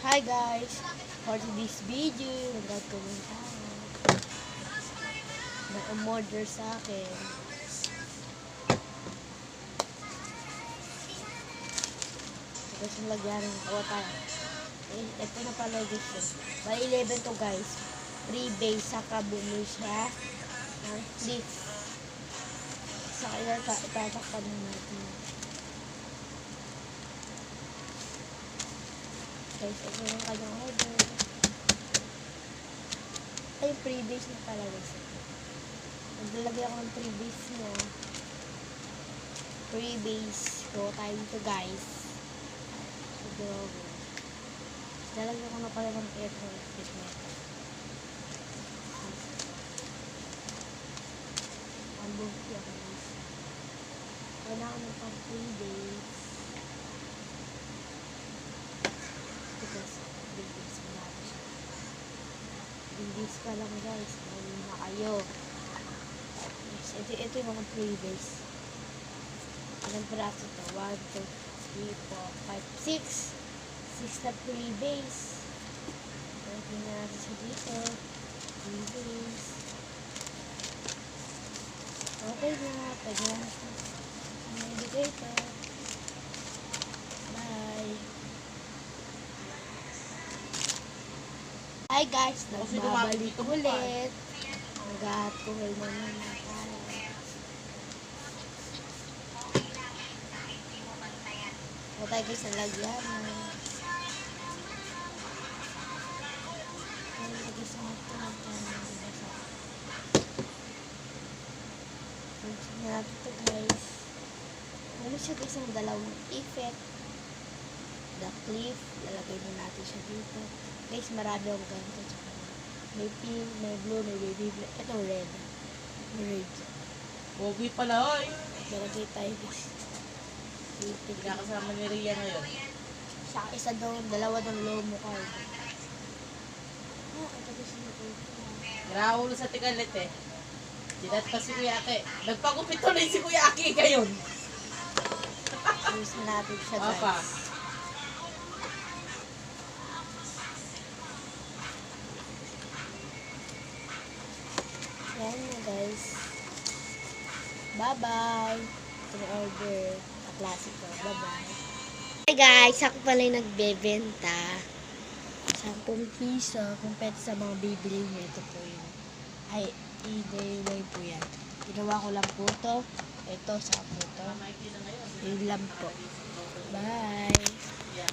Hi guys! For this video, nagkakaroon tayo. May umorder sa akin. Tapos yung lagyan ko tayo. Ito na pala gusto. Bali 11 to guys. 3 base saka bumili siya ng flip. Saka itatakpan na natin. Guys, ito yung kanyang order. Ay, pre-base na pala guys. Naglalagay ako ng pre-base mo. Pre-base. Go tayo dito guys. So, go. Lalagyan ko na pala ng aircon fit nito. Ang buki ako guys. Kailangan ng pang pre-base. Because, pre-base ko natin siya. Pre-base pa lang guys. Ayun na kayo. Ito yung mga pre-base. Ilang braso to? 1, 2, 3, 4, 5, 6. 6 na pre-base. Lagyan na natin siya dito. Pre-base. Okay na. Pwede na natin. Ibigay ito. Bye. Hi guys. Nagbabalik ulit. Nag-atuhol na naman tayo. O tayo guys, nalagyan na. Nalagyan sa mga Pansin natin ito guys. Ano siya guys ang dalawang effect. The clip. Lalagay na natin siya dito. Guys, marami ang ganito. May pink, may blue, may baby blue. Ito red. Red. Pogi pala, oy. Lalagay tayo guys. Pinakasama ni Rhea ngayon. Sa isa daw, dalawa ng low mo card. Ito guys na ito. Graulo sa Tigalit eh. Dinat pa si Kuya Aki. Nagpagupit tuloy si Kuya Aki ngayon. Use natin siya guys. Opa. Yan na guys. Bye-bye. Ito yung order. Ka-classic ko. Bye-bye. Hi guys. Ako pala yung nagbebenta. 10 piso. Kumpete sa mga bibili niyo. Ito po yun. Ay, i-day po yan. Ginawa ko lang po ito. Ito, sa po ito. Yun lang po. Bye.